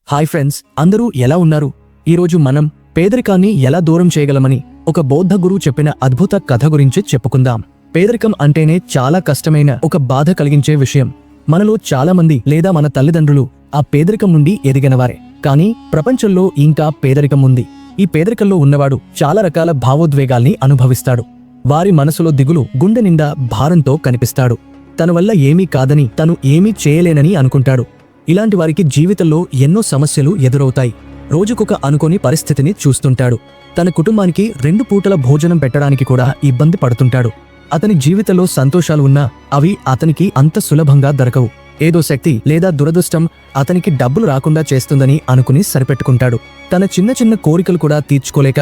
Hi friends, అందరూ ఎలా ఉన్నారు? ఈరోజు మనం పేదరికాన్ని ఎలా దూరం చేయగలమని ఒక బౌద్ధ గురువు చెప్పిన అద్భుత కథ గురించి చెప్పుకుందాం. పేదరికం అంటేనే చాలా కష్టమైన ఒక బాధ కలిగించే విషయం. మనలో చాలా మంది లేదా మన తల్లిదండ్రులు ఆ పేదరికం నుండి ఎదిగినవారే. కానీ ప్రపంచంలో ఇంకా పేదరికం ఉంది. ఈ పేదరికంలో ఉన్నవాడు చాలా రకాల భావోద్వేగాల్ని అనుభవిస్తాడు. వారి మనసులో దిగులు, గుండె నిండా భారంతో కనిపిస్తాడు. తన వల్ల ఏమీ కాదని, తను ఏమీ చేయలేనని అనుకుంటాడు. ఇలాంటి వారికి జీవితంలో ఎన్నో సమస్యలు ఎదురవుతాయి. రోజుకొక అనుకోని పరిస్థితిని చూస్తుంటాడు. తన కుటుంబానికి 2 పూటల భోజనం పెట్టడానికి కూడా ఇబ్బంది పడుతుంటాడు. అతని జీవితంలో సంతోషాలు ఉన్నా అవి అతనికి అంత సులభంగా దొరకవు. ఏదో శక్తి లేదా దురదృష్టం అతనికి డబ్బులు రాకుండా చేస్తుందని అనుకుని సరిపెట్టుకుంటాడు. తన చిన్న చిన్న కోరికలు కూడా తీర్చుకోలేక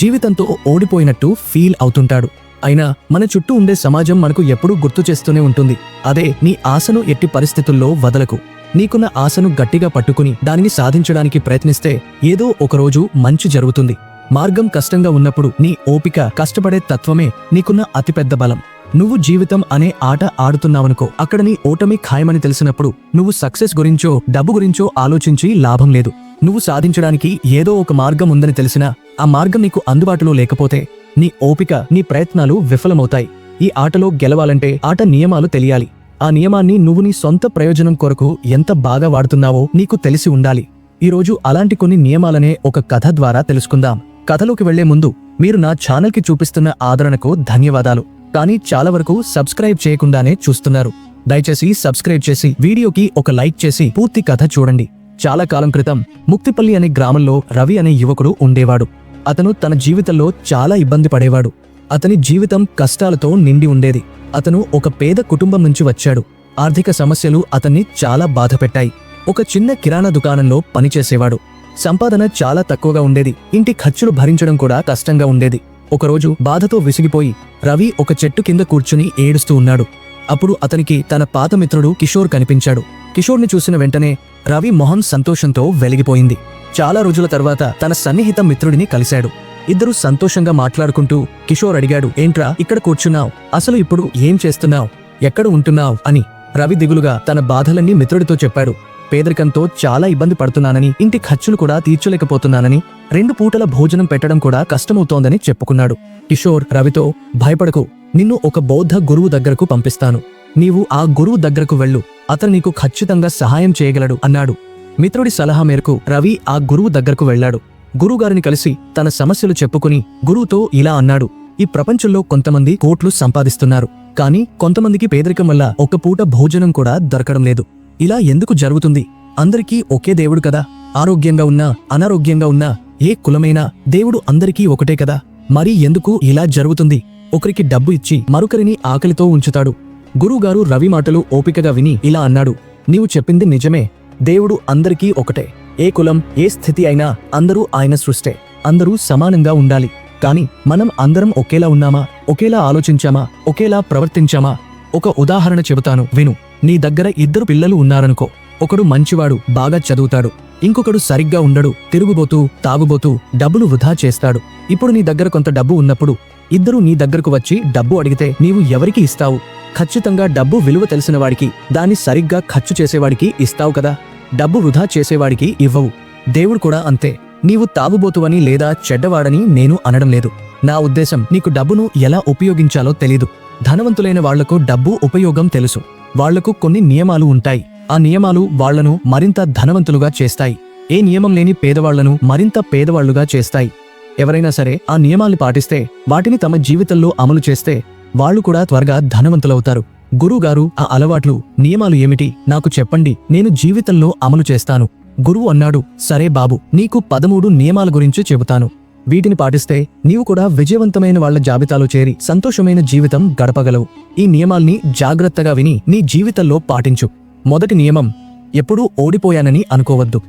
జీవితంతో ఓడిపోయినట్టు ఫీల్ అవుతుంటాడు. అయినా మన చుట్టూ ఉండే సమాజం మనకు ఎప్పుడూ గుర్తు చేస్తూనే ఉంటుంది. అదే, నీ ఆశను ఎట్టి పరిస్థితుల్లో వదలకు. నీకున్న ఆశను గట్టిగా పట్టుకుని దానిని సాధించడానికి ప్రయత్నిస్తే ఏదో ఒకరోజు మంచి జరుగుతుంది. మార్గం కష్టంగా ఉన్నప్పుడు నీ ఓపిక, కష్టపడే తత్వమే నీకున్న అతిపెద్ద బలం. నువ్వు జీవితం అనే ఆట ఆడుతున్నావనుకో, అక్కడ నీ ఓటమి ఖాయమని తెలిసినప్పుడు నువ్వు సక్సెస్ గురించో డబ్బు గురించో ఆలోచించి లాభం లేదు. నువ్వు సాధించడానికి ఏదో ఒక మార్గం ఉందని తెలిసినా ఆ మార్గం నీకు అందుబాటులో లేకపోతే నీ ఓపిక, నీ ప్రయత్నాలు విఫలమవుతాయి. ఈ ఆటలో గెలవాలంటే ఆట నియమాలు తెలియాలి. ఆ నియమాన్ని నువ్వు నీ సొంత ప్రయోజనం కొరకు ఎంత బాగా వాడుతున్నావో నీకు తెలిసి ఉండాలి. ఈరోజు అలాంటి కొన్ని నియమాలనే ఒక కథ ద్వారా తెలుసుకుందాం. కథలోకి వెళ్లే ముందు మీరు నా ఛానల్కి చూపిస్తున్న ఆదరణకు ధన్యవాదాలు. కానీ చాలా వరకు సబ్స్క్రైబ్ చేయకుండానే చూస్తున్నారు. దయచేసి సబ్స్క్రైబ్ చేసి వీడియోకి ఒక లైక్ చేసి పూర్తి కథ చూడండి. చాలా కాలం క్రితం ముక్తిపల్లి అనే గ్రామంలో రవి అనే యువకుడు ఉండేవాడు. అతను తన జీవితంలో చాలా ఇబ్బంది పడేవాడు. అతని జీవితం కష్టాలతో నిండి ఉండేది. అతను ఒక పేద కుటుంబం నుంచి వచ్చాడు. ఆర్థిక సమస్యలు అతన్ని చాలా బాధపెట్టాయి. ఒక చిన్న కిరాణా దుకాణంలో పనిచేసేవాడు. సంపాదన చాలా తక్కువగా ఉండేది. ఇంటి ఖర్చులు భరించడం కూడా కష్టంగా ఉండేది. ఒకరోజు బాధతో విసిగిపోయి రవి ఒక చెట్టు కింద కూర్చుని ఏడుస్తూ ఉన్నాడు. అప్పుడు అతనికి తన పాత మిత్రుడు కిషోర్ కనిపించాడు. కిషోర్ని చూసిన వెంటనే రవి మొహం సంతోషంతో వెలిగిపోయింది. చాలా రోజుల తర్వాత తన సన్నిహిత మిత్రుడిని కలిశాడు. ఇద్దరు సంతోషంగా మాట్లాడుకుంటూ కిషోర్ అడిగాడు, ఏంట్రా ఇక్కడ కూర్చున్నావు? అసలు ఇప్పుడు ఏం చేస్తున్నావు? ఎక్కడ ఉంటున్నావు అని. రవి దిగులుగా తన బాధలన్నీ మిత్రుడితో చెప్పాడు. పేదరికంతో చాలా ఇబ్బంది పడుతున్నానని, ఇంటి ఖర్చులు కూడా తీర్చలేకపోతున్నానని, 2 పూటల భోజనం పెట్టడం కూడా కష్టమవుతోందని చెప్పుకున్నాడు. కిషోర్ రవితో, భయపడకు, నిన్ను ఒక బౌద్ధ గురువు దగ్గరకు పంపిస్తాను. నీవు ఆ గురువు దగ్గరకు వెళ్ళు. అతను నీకు ఖచ్చితంగా సహాయం చేయగలడు అన్నాడు. మిత్రుడి సలహా మేరకు రవి ఆ గురువు దగ్గరకు వెళ్లాడు. గురువుగారిని కలిసి తన సమస్యలు చెప్పుకుని గురువుతో ఇలా అన్నాడు, ఈ ప్రపంచంలో కొంతమంది కోట్లు సంపాదిస్తున్నారు. కానీ కొంతమందికి పేదరికం వల్ల 1 పూట భోజనం కూడా దొరకడం లేదు. ఇలా ఎందుకు జరుగుతుంది? అందరికీ ఒకే దేవుడు కదా. ఆరోగ్యంగా ఉన్నా అనారోగ్యంగా ఉన్నా ఏ కులమైనా దేవుడు అందరికీ ఒకటే కదా. మరి ఎందుకు ఇలా జరుగుతుంది? ఒకరికి డబ్బు ఇచ్చి మరొకరిని ఆకలితో ఉంచుతాడు. గురువుగారు రవి మాటలు ఓపికగా విని ఇలా అన్నాడు, నీవు చెప్పింది నిజమే. దేవుడు అందరికీ ఒకటే. ఏ కులం, ఏ స్థితి అయినా అందరూ ఆయన సృష్టే. అందరూ సమానంగా ఉండాలి. కాని మనం అందరం ఒకేలా ఉన్నామా? ఒకేలా ఆలోచించామా? ఒకేలా ప్రవర్తించామా? ఒక ఉదాహరణ చెబుతాను, విను. నీ దగ్గర 2 పిల్లలు ఉన్నారనుకో. ఒకడు మంచివాడు, బాగా చదువుతాడు. ఇంకొకడు సరిగ్గా ఉండడు, తిరుగుబోతూ, తాగుబోతూ, డబ్బులు వృధా చేస్తాడు. ఇప్పుడు నీ దగ్గర కొంత డబ్బు ఉన్నప్పుడు ఇద్దరూ నీ దగ్గరకు వచ్చి డబ్బు అడిగితే నీవు ఎవరికి ఇస్తావు? ఖచ్చితంగా డబ్బు విలువ తెలిసిన వాడికి, దాన్ని సరిగ్గా ఖర్చు చేసేవాడికి ఇస్తావు కదా. డబ్బు వృధా చేసేవాడికి ఇవ్వవు. దేవుడు కూడా అంతే. నీవు తాగుబోతువని లేదా చెడ్డవాడని నేను అనడం లేదు. నా ఉద్దేశం, నీకు డబ్బును ఎలా ఉపయోగించాలో తెలీదు. ధనవంతులైన వాళ్లకు డబ్బు ఉపయోగం తెలుసు. వాళ్లకు కొన్ని నియమాలు ఉంటాయి. ఆ నియమాలు వాళ్లను మరింత ధనవంతులుగా చేస్తాయి. ఏ నియమం లేని పేదవాళ్లను మరింత పేదవాళ్లుగా చేస్తాయి. ఎవరైనా సరే ఆ నియమాల్ని పాటిస్తే, వాటిని తమ జీవితంలో అమలు చేస్తే వాళ్లు కూడా త్వరగా ధనవంతులవుతారు. గురువుగారు, ఆ అలవాట్లు, నియమాలు ఏమిటి? నాకు చెప్పండి, నేను జీవితంలో అమలు చేస్తాను. గురువు అన్నాడు, సరే బాబు, నీకు 13 నియమాల గురించి చెబుతాను. వీటిని పాటిస్తే నీవు కూడా విజయవంతమైన వాళ్ల జాబితాలో చేరి సంతోషమైన జీవితం గడపగలవు. ఈ నియమాల్ని జాగ్రత్తగా విని నీ జీవితంలో పాటించు. మొదటి నియమం, ఎప్పుడూ ఓడిపోయానని అనుకోవద్దు.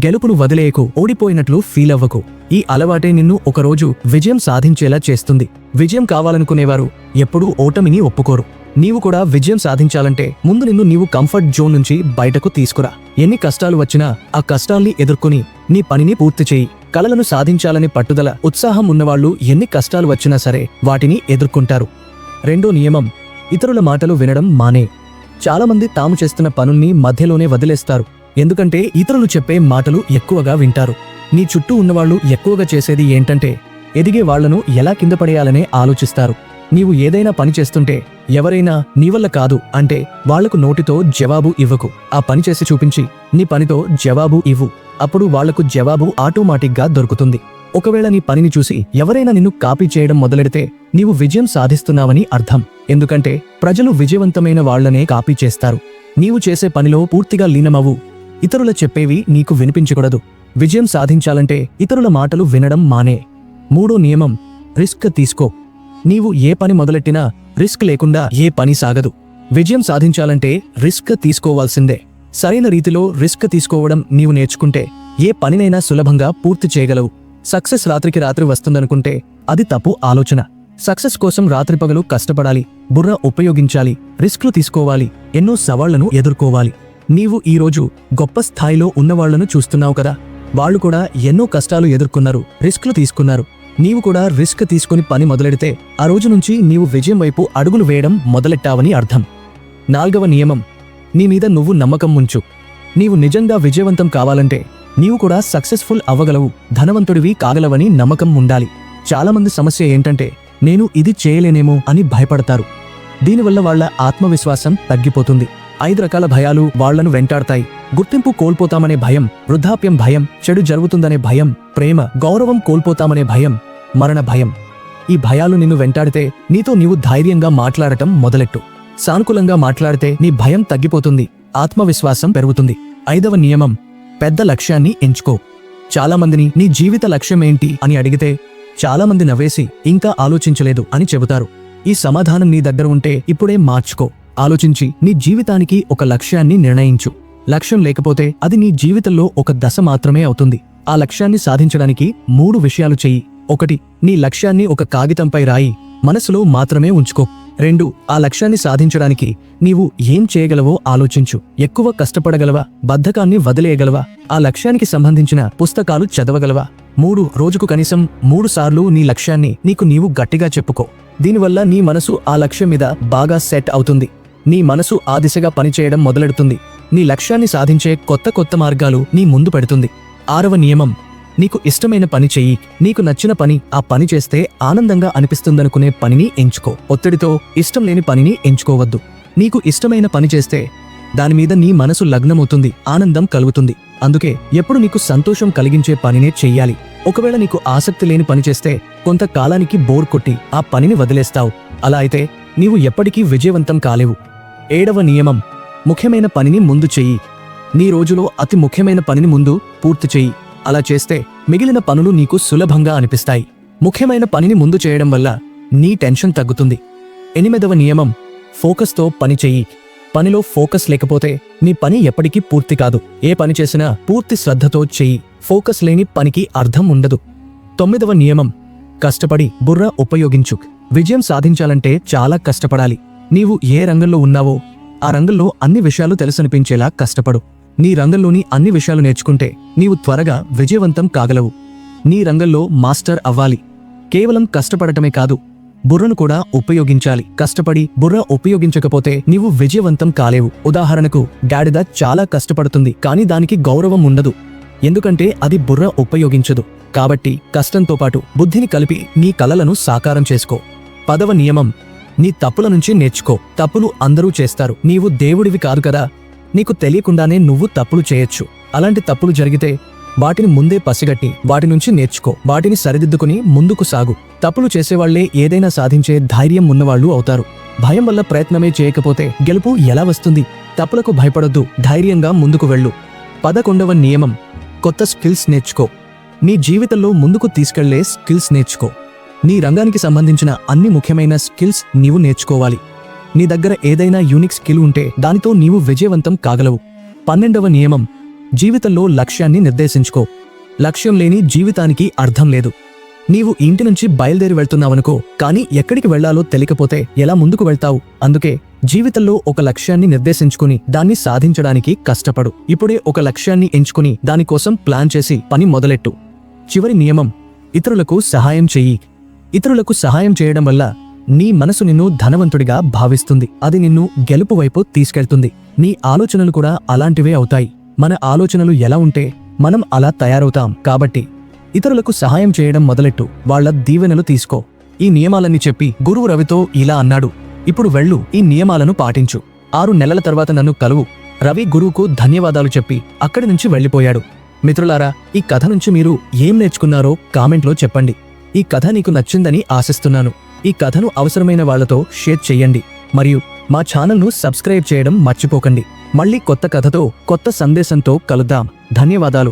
గెలుపును వదిలేయకు, ఓడిపోయినట్లు ఫీల్ అవ్వకు. ఈ అలవాటే నిన్ను ఒకరోజు విజయం సాధించేలా చేస్తుంది. విజయం కావాలనుకునేవారు ఎప్పుడూ ఓటమిని ఒప్పుకోరు. నీవు కూడా విజయం సాధించాలంటే ముందు నిన్ను నీవు కంఫర్ట్ జోన్ నుంచి బయటకు తీసుకురా. ఎన్ని కష్టాలు వచ్చినా ఆ కష్టాల్ని ఎదుర్కొని నీ పనిని పూర్తి చేయి. కలలను సాధించాలనే పట్టుదల, ఉత్సాహం ఉన్నవాళ్లు ఎన్ని కష్టాలు వచ్చినా సరే వాటిని ఎదుర్కొంటారు. రెండో నియమం, ఇతరుల మాటలు వినడం మానే. చాలామంది తాము చేస్తున్న పనుల్ని మధ్యలోనే వదిలేస్తారు. ఎందుకంటే ఇతరులు చెప్పే మాటలు ఎక్కువగా వింటారు. నీ చుట్టూ ఉన్నవాళ్లు ఎక్కువగా చేసేది ఏంటంటే ఎదిగే వాళ్లను ఎలా కింద పడేయాలనే ఆలోచిస్తారు. నీవు ఏదైనా పని చేస్తుంటే ఎవరైనా నీవల్ల కాదు అంటే వాళ్లకు నోటితో జవాబు ఇవ్వకు. ఆ పని చేసి చూపించి నీ పనితో జవాబు ఇవ్వు. అప్పుడు వాళ్లకు జవాబు ఆటోమేటిక్గా దొరుకుతుంది. ఒకవేళ నీ పనిని చూసి ఎవరైనా నిన్ను కాపీ చేయడం మొదలెడితే నీవు విజయం సాధిస్తున్నావని అర్థం. ఎందుకంటే ప్రజలు విజయవంతమైన వాళ్లనే కాపీ చేస్తారు. నీవు చేసే పనిలో పూర్తిగా లీనమవ్వు. ఇతరుల చెప్పేవి నీకు వినిపించకూడదు. విజయం సాధించాలంటే ఇతరుల మాటలు వినడం మానే. 3వ నియమం, రిస్క్ తీసుకో. నీవు ఏ పని మొదలెట్టినా రిస్క్ లేకుండా ఏ పని సాగదు. విజయం సాధించాలంటే రిస్క్ తీసుకోవాల్సిందే. సరైన రీతిలో రిస్క్ తీసుకోవడం నీవు నేర్చుకుంటే ఏ పనినైనా సులభంగా పూర్తి చేయగలవు. సక్సెస్ రాత్రికి రాత్రి వస్తుందనుకుంటే అది తప్పు ఆలోచన. సక్సెస్ కోసం రాత్రిపగలు కష్టపడాలి, బుర్ర ఉపయోగించాలి, రిస్క్లు తీసుకోవాలి, ఎన్నో సవాళ్లను ఎదుర్కోవాలి. నీవు ఈరోజు గొప్ప స్థాయిలో ఉన్నవాళ్లను చూస్తున్నావు కదా, వాళ్లు కూడా ఎన్నో కష్టాలు ఎదుర్కొన్నారు, రిస్క్లు తీసుకున్నారు. నీవు కూడా రిస్క్ తీసుకుని పని మొదలెడితే ఆ రోజు నుంచి నీవు విజయం వైపు అడుగులు వేయడం మొదలెట్టావని అర్థం. 4వ నియమం, నీ మీద నువ్వు నమ్మకం ఉంచు. నీవు నిజంగా విజయవంతం కావాలంటే నీవు కూడా సక్సెస్ఫుల్ అవ్వగలవు, ధనవంతుడివి కాగలవని నమ్మకం ఉండాలి. చాలామంది సమస్య ఏంటంటే నేను ఇది చేయలేనేమో అని భయపడతారు. దీనివల్ల వాళ్ల ఆత్మవిశ్వాసం తగ్గిపోతుంది. 5 రకాల భయాలు వాళ్లను వెంటాడతాయి. గుర్తింపు కోల్పోతామనే భయం, వృద్ధాప్యం భయం, చెడు జరుగుతుందనే భయం, ప్రేమ గౌరవం కోల్పోతామనే భయం, మరణ భయం. ఈ భయాలు నిన్ను వెంటాడితే నీతో నీవు ధైర్యంగా మాట్లాడటం మొదలెట్టు. సానుకూలంగా మాట్లాడితే నీ భయం తగ్గిపోతుంది, ఆత్మవిశ్వాసం పెరుగుతుంది. 5వ నియమం, పెద్ద లక్ష్యాన్ని ఎంచుకో. చాలామందిని నీ జీవిత లక్ష్యమేంటి అని అడిగితే చాలామంది నవ్వేసి ఇంకా ఆలోచించలేదు అని చెబుతారు. ఈ సమాధానం నీ దగ్గర ఉంటే ఇప్పుడే మార్చుకో. ఆలోచించి నీ జీవితానికి ఒక లక్ష్యాన్ని నిర్ణయించు. లక్ష్యం లేకపోతే అది నీ జీవితంలో ఒక దశ మాత్రమే అవుతుంది. ఆ లక్ష్యాన్ని సాధించడానికి 3 విషయాలు చెయ్యి. 1, నీ లక్ష్యాన్ని ఒక కాగితంపై రాయి, మనసులో మాత్రమే ఉంచుకో. 2, ఆ లక్ష్యాన్ని సాధించడానికి నీవు ఏం చేయగలవో ఆలోచించు. ఎక్కువ కష్టపడగలవా? బద్ధకాన్ని వదిలేయగలవా? ఆ లక్ష్యానికి సంబంధించిన పుస్తకాలు చదవగలవా? 3, రోజుకు కనీసం 3 సార్లు నీ లక్ష్యాన్ని నీకు నీవు గట్టిగా చెప్పుకో. దీనివల్ల నీ మనసు ఆ లక్ష్యం మీద బాగా సెట్ అవుతుంది. నీ మనసు ఆ దిశగా పనిచేయడం మొదలెడుతుంది. నీ లక్ష్యాన్ని సాధించే కొత్త మార్గాలు నీ ముందు పెడుతుంది. 6వ నియమం, నీకు ఇష్టమైన పని చెయ్యి. నీకు నచ్చిన పని, ఆ పని చేస్తే ఆనందంగా అనిపిస్తుందనుకునే పనిని ఎంచుకో. ఒత్తిడితో ఇష్టం లేని పనిని ఎంచుకోవద్దు. నీకు ఇష్టమైన పని చేస్తే దానిమీద నీ మనసు లగ్నమవుతుంది, ఆనందం కలుగుతుంది. అందుకే ఎప్పుడు నీకు సంతోషం కలిగించే పనినే చెయ్యాలి. ఒకవేళ నీకు ఆసక్తి లేని పని చేస్తే కొంతకాలానికి బోర్ కొట్టి ఆ పనిని వదిలేస్తావు. అలా అయితే నీవు ఎప్పటికీ విజయవంతం కాలేవు. 7వ నియమం, ముఖ్యమైన పనిని ముందు చెయ్యి. నీ రోజులో అతి ముఖ్యమైన పనిని ముందు పూర్తి చెయ్యి. అలా చేస్తే మిగిలిన పనులు నీకు సులభంగా అనిపిస్తాయి. ముఖ్యమైన పనిని ముందు చేయడం వల్ల నీ టెన్షన్ తగ్గుతుంది. 8వ నియమం, ఫోకస్తో పని చెయ్యి. పనిలో ఫోకస్ లేకపోతే నీ పని ఎప్పటికీ పూర్తి కాదు. ఏ పని చేసినా పూర్తి శ్రద్ధతో చెయ్యి. ఫోకస్ లేని పనికి అర్థం ఉండదు. 9వ నియమం, కష్టపడి బుర్ర ఉపయోగించు. విజయం సాధించాలంటే చాలా కష్టపడాలి. నీవు ఏ రంగంలో ఉన్నావో ఆ రంగంలో అన్ని విషయాలు తెలుసనిపించేలా కష్టపడు. నీ రంగంలోని అన్ని విషయాలు నేర్చుకుంటే నీవు త్వరగా విజయవంతం కాగలవు. నీ రంగంలో మాస్టర్ అవ్వాలి. కేవలం కష్టపడటమే కాదు, బుర్రను కూడా ఉపయోగించాలి. కష్టపడి బుర్ర ఉపయోగించకపోతే నీవు విజయవంతం కాలేవు. ఉదాహరణకు, గాడిద చాలా కష్టపడుతుంది కానీ దానికి గౌరవం ఉండదు. ఎందుకంటే అది బుర్ర ఉపయోగించదు. కాబట్టి కష్టంతో పాటు బుద్ధిని కలిపి నీ కలలను సాకారం చేసుకో. 10వ నియమం, నీ తప్పుల నుంచి నేర్చుకో. తప్పులు అందరూ చేస్తారు, నీవు దేవుడివి కాదు కదా. నీకు తెలియకుండానే నువ్వు తప్పులు చేయొచ్చు. అలాంటి తప్పులు జరిగితే వాటిని ముందే పసిగట్టి వాటి నుంచి నేర్చుకో. వాటిని సరిదిద్దుకుని ముందుకు సాగు. తప్పులు చేసేవాళ్లే ఏదైనా సాధించే ధైర్యం ఉన్నవాళ్లు అవుతారు. భయం వల్ల ప్రయత్నమే చేయకపోతే గెలుపు ఎలా వస్తుంది? తప్పులకు భయపడొద్దు, ధైర్యంగా ముందుకు వెళ్ళు. 11వ నియమం, కొత్త స్కిల్స్ నేర్చుకో. నీ జీవితంలో ముందుకు తీసుకెళ్లే స్కిల్స్ నేర్చుకో. నీ రంగానికి సంబంధించిన అన్ని ముఖ్యమైన స్కిల్స్ నీవు నేర్చుకోవాలి. నీ దగ్గర ఏదైనా యూనిక్ స్కిల్ ఉంటే దానితో నీవు విజయవంతం కాగలవు. 12వ నియమం, జీవితంలో లక్ష్యాన్ని నిర్దేశించుకో. లక్ష్యం లేని జీవితానికి అర్థం లేదు. నీవు ఇంటి నుంచి బయలుదేరి వెళ్తున్నావనుకో, కానీ ఎక్కడికి వెళ్లాలో తెలియకపోతే ఎలా ముందుకు వెళ్తావు? అందుకే జీవితంలో ఒక లక్ష్యాన్ని నిర్దేశించుకుని దాన్ని సాధించడానికి కష్టపడు. ఇప్పుడే ఒక లక్ష్యాన్ని ఎంచుకుని దానికోసం ప్లాన్ చేసి పని మొదలెట్టు. చివరి నియమం, ఇతరులకు సహాయం చెయ్యి. ఇతరులకు సహాయం చేయడం వల్ల నీ మనసు నిన్ను ధనవంతుడిగా భావిస్తుంది. అది నిన్ను గెలుపు వైపు తీసుకెళ్తుంది. నీ ఆలోచనలు కూడా అలాంటివే అవుతాయి. మన ఆలోచనలు ఎలా ఉంటే మనం అలా తయారవుతాం. కాబట్టి ఇతరులకు సహాయం చేయడం మొదలెట్టు, వాళ్ళ దీవెనలు తీసుకో. ఈ నియమాలన్నీ చెప్పి గురువు రవితో ఇలా అన్నాడు, ఇప్పుడు వెళ్ళు, ఈ నియమాలను పాటించు. 6 నెలల తర్వాత నన్ను కలువు. రవి గురువుకు ధన్యవాదాలు చెప్పి అక్కడి నుంచి వెళ్ళిపోయాడు. మిత్రులారా, ఈ కథ నుంచి మీరు ఏం నేర్చుకున్నారో కామెంట్లో చెప్పండి. ఈ కథ నీకు నచ్చిందని ఆశిస్తున్నాను. ఈ కథను అవసరమైన వాళ్లతో షేర్ చెయ్యండి. మరియు మా ఛానల్ను సబ్స్క్రైబ్ చేయడం మర్చిపోకండి. మళ్ళీ కొత్త కథతో, కొత్త సందేశంతో కలుద్దాం. ధన్యవాదాలు.